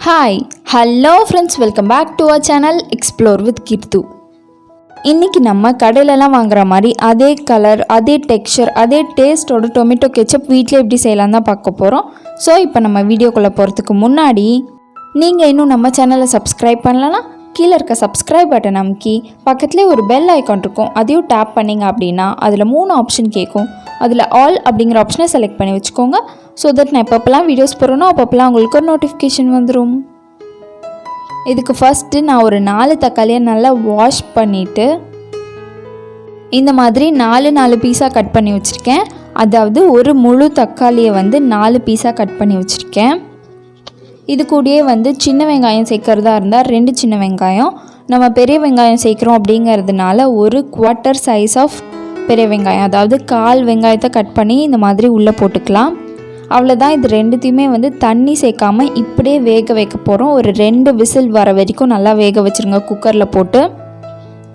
Hi hello friends, welcome back to our channel explore with Keerthu. இன்றைக்கி நம்ம கடையிலலாம் வாங்குற மாதிரி அதே கலர், அதே டெக்ஸ்சர், அதே டேஸ்ட்டோட டொமேட்டோ கெச்சப் வீட்டில் எப்படி செய்யலாம் தான் பார்க்க போகிறோம். ஸோ இப்போ நம்ம வீடியோக்குள்ளே போகிறதுக்கு முன்னாடி நீங்கள் இன்னும் நம்ம சேனலை சப்ஸ்கிரைப் பண்ணலன்னா கீழே இருக்க சப்ஸ்கிரைப் பட்டன் அமுக்கி பக்கத்துலேயே ஒரு பெல் ஐக்கான் இருக்கும், அதையும் டேப் பண்ணிங்க அப்படின்னா அதில் 3 ஆப்ஷன் கேட்கும். அதில் ஆல் அப்படிங்கிற ஆப்ஷனை செலக்ட் பண்ணி வச்சுக்கோங்க. ஸோ தட் நான் எப்பப்பெல்லாம் வீடியோஸ் போடுறேனோ அப்பப்பெல்லாம் உங்களுக்கு ஒரு நோட்டிஃபிகேஷன் வந்துடும். இதுக்கு ஃபஸ்ட்டு நான் ஒரு 4 தக்காளியை நல்லா வாஷ் பண்ணிவிட்டு இந்த மாதிரி 4 பீஸாக கட் பண்ணி வச்சுருக்கேன். அதாவது ஒரு முழு தக்காளியை 4 பீஸாக கட் பண்ணி வச்சுருக்கேன். இது கூடயே சின்ன வெங்காயம் சேர்க்குறதா இருந்தால் 2 சின்ன வெங்காயம், நம்ம பெரிய வெங்காயம் சேர்க்குறோம் அப்படிங்கிறதுனால ஒரு குவார்ட்டர் சைஸ் ஆஃப் பெரிய வெங்காயம், அதாவது 1/4 வெங்காயத்தை கட் பண்ணி இந்த மாதிரி உள்ளே போட்டுக்கலாம். அவ்வளோதான். இது ரெண்டுத்தையுமே தண்ணி சேர்க்காமல் இப்படியே வேக வைக்க போகிறோம். ஒரு 2 விசில் வர வரைக்கும் நல்லா வேக வச்சுருங்க குக்கரில் போட்டு.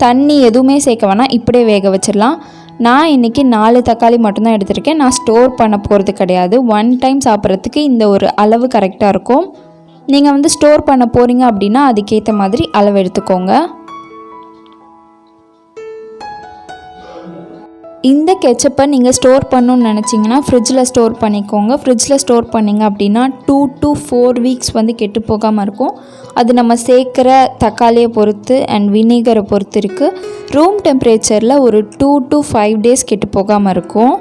தண்ணி எதுவுமே சேர்க்க வேணாம், இப்படியே வேக வச்சிடலாம். நான் இன்றைக்கி 4 தக்காளி மட்டும்தான் எடுத்திருக்கேன். நான் ஸ்டோர் பண்ண போகிறது கிடையாது. 1 டைம் சாப்பிட்றதுக்கு இந்த ஒரு அளவு கரெக்டாக இருக்கும். நீங்கள் ஸ்டோர் பண்ண போகிறீங்க அப்படின்னா அதுக்கேற்ற மாதிரி அளவு எடுத்துக்கோங்க. இந்த கெச்சப்பை நீங்கள் ஸ்டோர் பண்ணணுன்னு நினச்சிங்கன்னா ஃப்ரிட்ஜில் ஸ்டோர் பண்ணிக்கோங்க. ஃப்ரிட்ஜில் ஸ்டோர் பண்ணிங்க அப்படின்னா 2 to 4 வீக்ஸ் கெட்டு போகாமல் இருக்கும். அது நம்ம சேர்க்குற தக்காளியை பொறுத்து அண்ட் வினிகரை பொறுத்து இருக்குது. ரூம் டெம்பரேச்சரில் ஒரு 2 to 5 days கெட்டு போகாமல் இருக்கும்.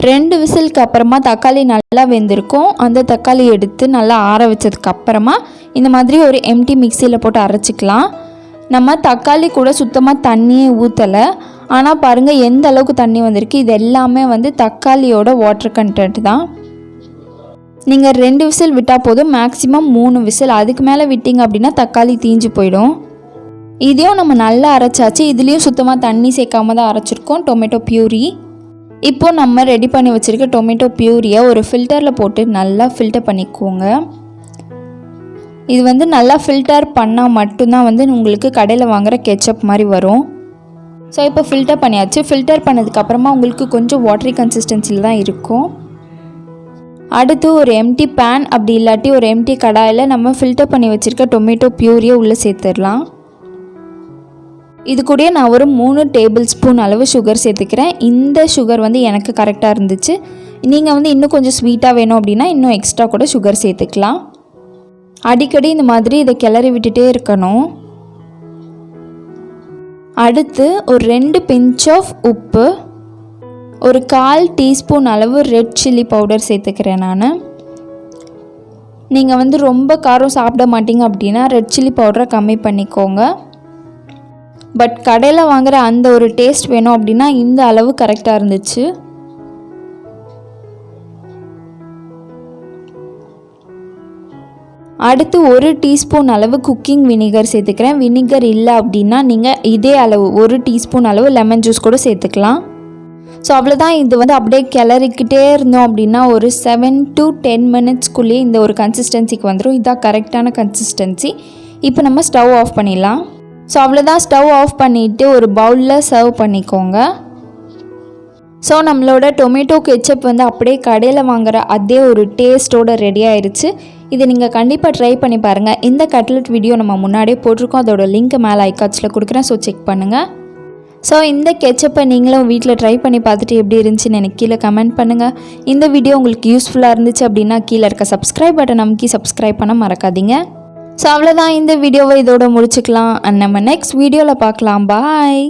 2 விசிலுக்கு அப்புறமா தக்காளி நல்லா வெந்திருக்கும். அந்த தக்காளி எடுத்து நல்லா ஆற வச்சதுக்கப்புறமா இந்த மாதிரி ஒரு எம்டி மிக்சியில் போட்டு அரைச்சிக்கலாம். நம்ம தக்காளி கூட சுத்தமாக தண்ணியே ஊற்றலை. ஆனால் பாருங்கள் எந்த அளவுக்கு தண்ணி வந்திருக்கு. இது எல்லாமே தக்காளியோட வாட்டர் கண்டென்ட் தான். நீங்கள் 2 விசில் விட்டால் போதும், மேக்ஸிமம் 3 விசில். அதுக்கு மேலே விட்டிங்க அப்படின்னா தக்காளி தீஞ்சு போயிடும். இதையும் நம்ம நல்லா அரைச்சாச்சு. இதுலேயும் சுத்தமாக தண்ணி சேர்க்காம தான் அரைச்சிருக்கோம் டொமேட்டோ பியூரி. இப்போது நம்ம ரெடி பண்ணி வச்சுருக்க டொமேட்டோ பியூரியை ஒரு ஃபில்டரில் போட்டு நல்லா ஃபில்டர் பண்ணிக்கோங்க. இது நல்லா ஃபில்டர் பண்ணால் மட்டும்தான் உங்களுக்கு கடையில் வாங்குகிற கெச்சப் மாதிரி வரும். ஸோ இப்போ ஃபில்டர் பண்ணியாச்சு. ஃபில்டர் பண்ணதுக்கப்புறமா உங்களுக்கு கொஞ்சம் வாட்டரி கன்சிஸ்டன்சியில் தான் இருக்கும். அடுத்து ஒரு எம்டி பேன் அப்படி இல்லாட்டி ஒரு எம்டி கடாயில் நம்ம ஃபில்டர் பண்ணி வச்சுருக்க டொமேட்டோ பியூரியை உள்ளே சேர்த்துடலாம். இது கூடயே நான் ஒரு 3 டேபிள் ஸ்பூன் அளவு சுகர் சேர்த்துக்கிறேன். இந்த சுகர் எனக்கு கரெக்டாக இருந்துச்சு. நீங்கள் இன்னும் கொஞ்சம் ஸ்வீட்டாக வேணும் அப்படின்னா இன்னும் எக்ஸ்ட்ரா கூட சுகர் சேர்த்துக்கலாம். அடிக்கடி இந்த மாதிரி இதை கிளறி விட்டுட்டே இருக்கணும். அடுத்து ஒரு 2 பிஞ்ச் ஆஃப் உப்பு, ஒரு 1/4 டீஸ்பூன் அளவு ரெட் சில்லி பவுடர் சேர்த்துக்கிறேன் நான். நீங்கள் ரொம்ப காரம் சாப்பிட மாட்டீங்க அப்படின்னா ரெட் சில்லி பவுடரை கம்மி பண்ணிக்கோங்க. பட் கடையில் வாங்குகிற அந்த ஒரு டேஸ்ட் வேணும் அப்படின்னா இந்த அளவு கரெக்டாக இருந்துச்சு. அடுத்து 1 டீஸ்பூன் அளவு குக்கிங் வினிகர் சேர்த்துக்கிறேன். வினிகர் இல்லை அப்படின்னா நீங்கள் இதே அளவு 1 டீஸ்பூன் அளவு லெமன் ஜூஸ் கூட சேர்த்துக்கலாம். ஸோ அவ்வளோதான். இது அப்படியே கிளறிக்கிட்டே இருந்தோம் அப்படின்னா ஒரு 7 to 10 மினிட்ஸ்க்குள்ளேயே இந்த ஒரு கன்சிஸ்டன்சிக்கு வந்துடும். இதுதான் கரெக்டான கன்சிஸ்டன்சி. இப்போ நம்ம ஸ்டவ் ஆஃப் பண்ணிடலாம். ஸோ அவ்வளோதான். ஸ்டவ் ஆஃப் பண்ணிவிட்டு ஒரு பவுலில் சர்வ் பண்ணிக்கோங்க. ஸோ நம்மளோட டொமேட்டோ கெச்சப் அப்படியே கடையில் வாங்குகிற அதே ஒரு டேஸ்ட்டோடு ரெடி ஆயிடுச்சு. இதை நீங்கள் கண்டிப்பாக ட்ரை பண்ணி பாருங்கள். இந்த கட்லெட் வீடியோ நம்ம முன்னாடியே போட்டிருக்கோம், அதோட லிங்க் மேலே ஐகாட்ஸில் கொடுக்குறேன். ஸோ செக் பண்ணுங்கள். ஸோ இந்த கெச்சப்பை நீங்களும் வீட்டில் ட்ரை பண்ணி பார்த்துட்டு எப்படி இருந்துச்சுன்னு எனக்கு கீழே கமெண்ட் பண்ணுங்கள். இந்த வீடியோ உங்களுக்கு யூஸ்ஃபுல்லாக இருந்துச்சு அப்படின்னா கீழே இருக்க சப்ஸ்கிரைப் பட்டன் நமக்கு சப்ஸ்கிரைப் பண்ண மறக்காதீங்க. ஸோ அவ்வளோதான். இந்த வீடியோவை இதோட முடிச்சுக்கலாம். நம்ம நெக்ஸ்ட் வீடியோவில் பார்க்கலாம். பாய்.